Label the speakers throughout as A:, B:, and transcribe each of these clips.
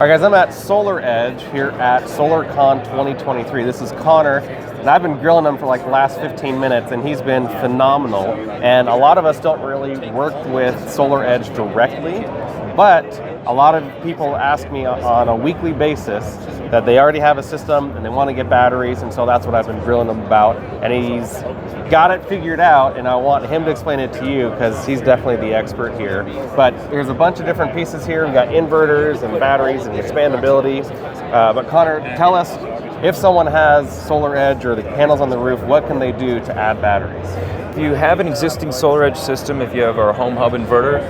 A: All right, guys, I'm at Solar Edge here at SolarCon 2023. This is Connor, and I've been grilling him for like the last 15 minutes, and he's been phenomenal. And a lot of us don't really work with Solar Edge directly, but a lot of people ask me on a weekly basis that they already have a system and they want to get batteries, and so that's what I've been grilling him about. And he's got it figured out, and I want him to explain it to you because he's definitely the expert here. But there's a bunch of different pieces here. We've got inverters and batteries and expandability. But Connor, tell us, if someone has Solar Edge or the panels on the roof, what can they do to add batteries?
B: If you have an existing Solar Edge system, if you have our home hub inverter,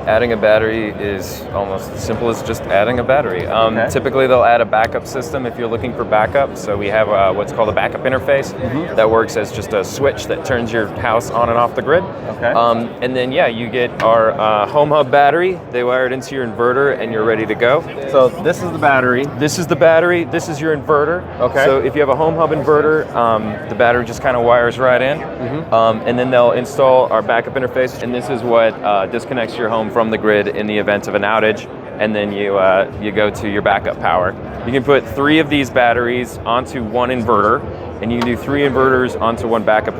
B: adding a battery is almost as simple as just adding a battery. Typically they'll add a backup system if you're looking for backup. So we have what's called a backup interface that works as just a switch that turns your house on and off the grid. And then you get our home hub battery. They wire it into your inverter and you're ready to go.
A: So this is the battery.
B: This is the battery. This is your inverter. So if you have a home hub inverter, the battery just kind of wires right in. And then they'll install our backup interface, and this is what disconnects your home from the grid in the event of an outage, and then you go to your backup power. You can put 3 of these batteries onto one inverter, and you can do 3 inverters onto one backup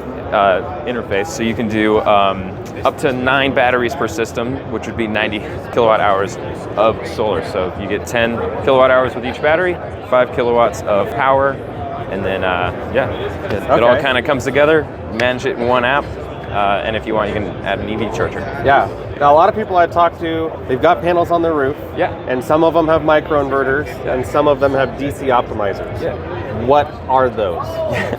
B: interface, so you can do up to 9 batteries per system, which would be 90 kilowatt hours of solar. So you get 10 kilowatt hours with each battery, 5 kilowatts of power, and then it all kind of comes together. Manage it in one app, and if you want, you can add an EV charger.
A: Now, a lot of people I talk to, they've got panels on their roof, and some of them have microinverters, and some of them have DC optimizers. What are those?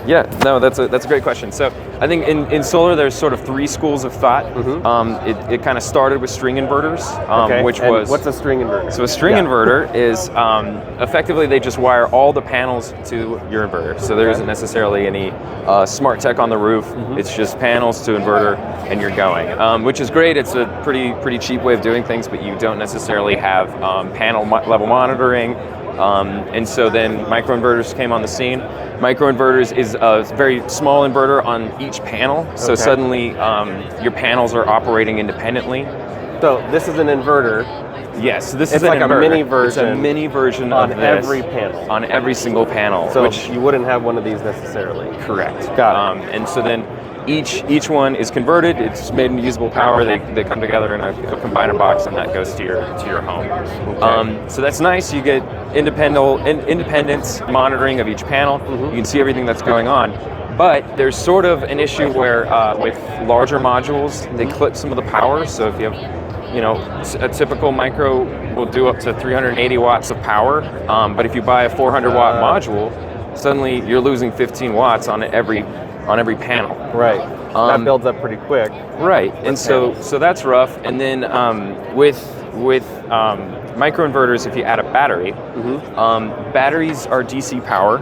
B: That's a great question. So I think in solar there's sort of 3 schools of thought. It kind of started with string inverters,
A: what's a string inverter?
B: So a string inverter is effectively they just wire all the panels to your inverter. So there isn't necessarily any smart tech on the roof. It's just panels to inverter and you're going, which is great. It's a pretty cheap way of doing things, but you don't necessarily have panel level monitoring. And so then microinverters came on the scene. Microinverters is a very small inverter on each panel. So suddenly your panels are operating independently.
A: So this is an inverter.
B: Yes, so this
A: is
B: like
A: a mini version.
B: It's a mini version
A: on
B: of this,
A: every panel.
B: On every single panel.
A: So you wouldn't have one of these necessarily.
B: Correct.
A: Got it.
B: And so then each one is converted. It's made into usable power. They come together in a combiner box, and that goes to your home. So that's nice. You get independence monitoring of each panel. You can see everything that's going on. But there's sort of an issue where with larger modules, they clip some of the power. So if you have a typical micro will do up to 380 watts of power. But if you buy a 400 watt module, suddenly you're losing 15 watts on every panel.
A: Right. That builds up pretty quick.
B: Right. And so that's rough. And then with microinverters, if you add a battery, batteries are DC power,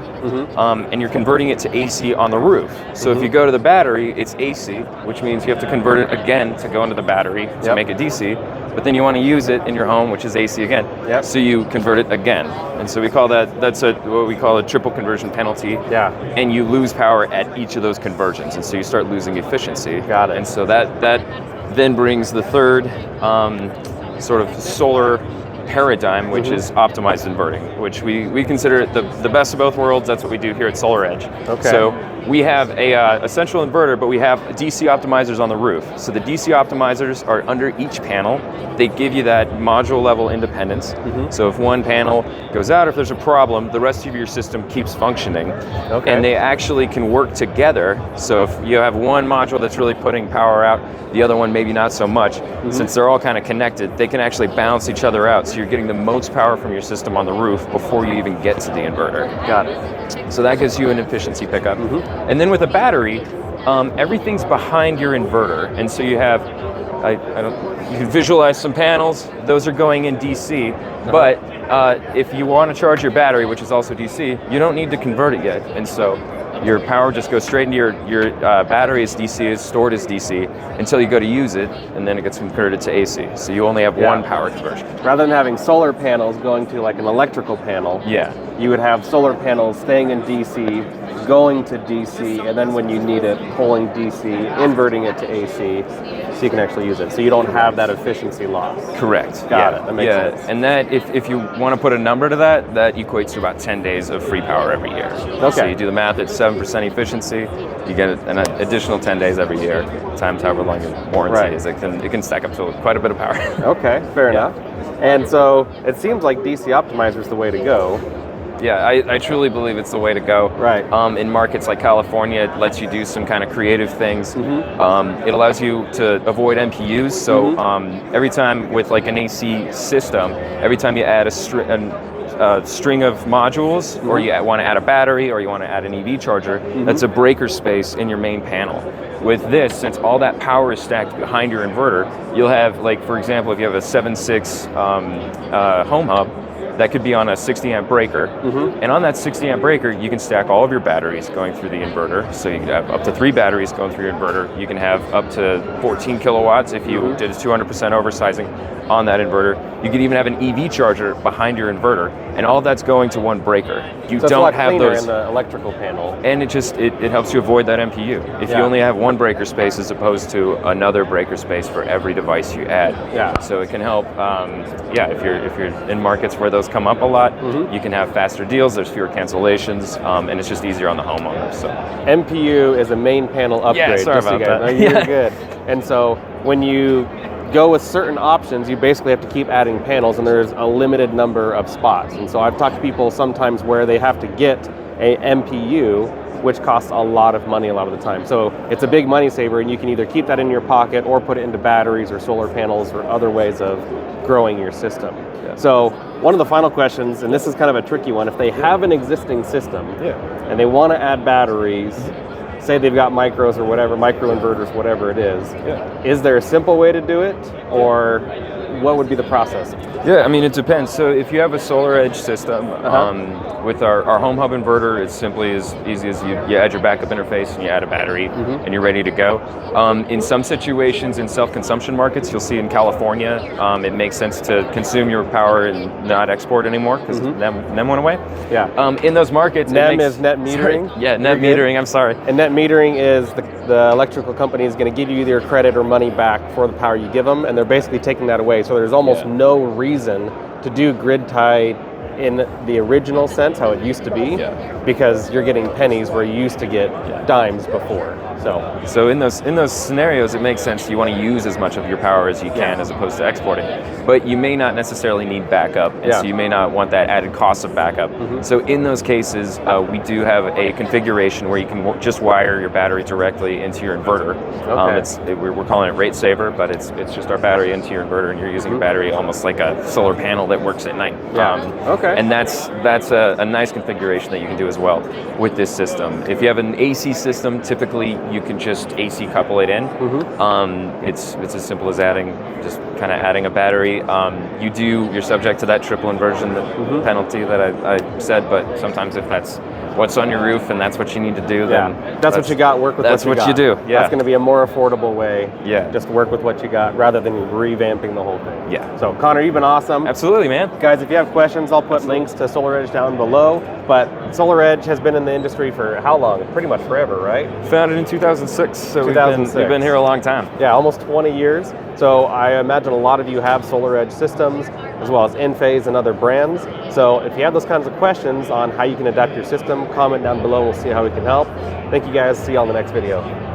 B: and you're converting it to AC on the roof. So if you go to the battery, it's AC, which means you have to convert it again to go into the battery to make it DC. But then you want to use it in your home, which is AC again. So you convert it again. And so we call that's what we call a triple conversion penalty. And you lose power at each of those conversions. And so you start losing efficiency.
A: Got it.
B: And so that then brings the third sort of solar paradigm, which is optimized inverting, which we consider it the best of both worlds. That's what we do here at Solar Edge. So we have a central inverter, but we have DC optimizers on the roof. So the DC optimizers are under each panel. They give you that module level independence. So if one panel goes out, if there's a problem, the rest of your system keeps functioning. And they actually can work together. So if you have one module that's really putting power out, the other one maybe not so much, since they're all kind of connected, they can actually balance each other out. So you're getting the most power from your system on the roof before you even get to the inverter.
A: Got it.
B: So that gives you an efficiency pickup. And then with a battery, everything's behind your inverter. And so you have, you can visualize some panels. Those are going in DC. But if you want to charge your battery, which is also DC, you don't need to convert it yet. And so Your power just goes straight into your battery as DC, is stored as DC until you go to use it, and then it gets converted to AC. So you only have one power conversion.
A: Rather than having solar panels going to like an electrical panel, you would have solar panels staying in DC, going to DC, and then when you need it, pulling DC, inverting it to AC, so you can actually use it. So you don't have that efficiency loss.
B: Correct.
A: Got it. That makes sense.
B: And that, if you want to put a number to that, that equates to about 10 days of free power every year.
A: Okay.
B: So you do the math at 7% efficiency, you get an additional 10 days every year, times however long your warranty is. It can stack up to quite a bit of power.
A: Okay, fair enough. And so it seems like DC Optimizer is the way to go.
B: Yeah, I truly believe it's the way to go.
A: Right.
B: In markets like California, it lets you do some kind of creative things. It allows you to avoid MPUs. So every time with like an AC system, every time you add a string of modules, or you want to add a battery, or you want to add an EV charger, that's a breaker space in your main panel. With this, since all that power is stacked behind your inverter, you'll have, like, for example, if you have a 7.6 home hub, that could be on a 60 amp breaker. And on that 60 amp breaker, you can stack all of your batteries going through the inverter. So you can have up to 3 batteries going through your inverter. You can have up to 14 kilowatts if you did a 200% oversizing on that inverter. You could even have an EV charger behind your inverter, and all that's going to one breaker. You
A: so
B: don't have those
A: in the electrical panel.
B: And it helps you avoid that MPU. If you only have one breaker space as opposed to another breaker space for every device you add. So it can help, if you're in markets where those come up a lot, you can have faster deals, there's fewer cancellations, and it's just easier on the homeowner. So
A: MPU is a main panel upgrade.
B: Yeah, sorry about that.
A: No, you're good. And so when you go with certain options, you basically have to keep adding panels, and there's a limited number of spots. And so I've talked to people sometimes where they have to get a MPU, which costs a lot of money a lot of the time. So it's a big money saver, and you can either keep that in your pocket or put it into batteries or solar panels or other ways of growing your system. So one of the final questions, and this is kind of a tricky one, if they have an existing system and they want to add batteries, say they've got micros or whatever, micro inverters, whatever it is there a simple way to do it, or what would be the process?
B: Yeah, I mean, it depends. So if you have a SolarEdge system, with our home hub inverter, it's simply as easy as you add your backup interface and you add a battery and you're ready to go. In some situations in self-consumption markets, you'll see in California, it makes sense to consume your power and not export anymore because NEM went away. In those markets,
A: NEM is net metering?
B: Sorry. Yeah, net metering, I'm sorry.
A: And net metering is the electrical company is going to give you either credit or money back for the power you give them, and they're basically taking that away. So there's almost no reason to do grid tie in the original sense, how it used to be, because you're getting pennies where you used to get dimes before. So
B: in those scenarios, it makes sense. You want to use as much of your power as you can as opposed to exporting. But you may not necessarily need backup, and so you may not want that added cost of backup. So in those cases, we do have a configuration where you can just wire your battery directly into your inverter. We're calling it Rate Saver, but it's just our battery into your inverter, and you're using your battery almost like a solar panel that works at night. And that's a nice configuration that you can do as well with this system. If you have an AC system, typically you can just AC couple it in. It's as simple as adding a battery. You're subject to that triple inversion penalty that I said, but sometimes if that's what's on your roof and that's what you need to do, then
A: that's what you got. Work with
B: that's
A: what you
B: got.
A: do.
B: Yeah,
A: that's going to be a more affordable way. Just work with what you got rather than revamping the whole thing. So Connor, you've been awesome.
B: Absolutely, man.
A: Guys, if you have questions, I'll put links to SolarEdge down below. But SolarEdge has been in the industry for how long? Pretty much forever, right?
B: Founded in 2006, so
A: 2006.
B: We've been here a long time.
A: Yeah, almost 20 years. So I imagine a lot of you have SolarEdge systems, as well as Enphase and other brands. So if you have those kinds of questions on how you can adapt your system, comment down below. We'll see how we can help. Thank you guys. See you on the next video.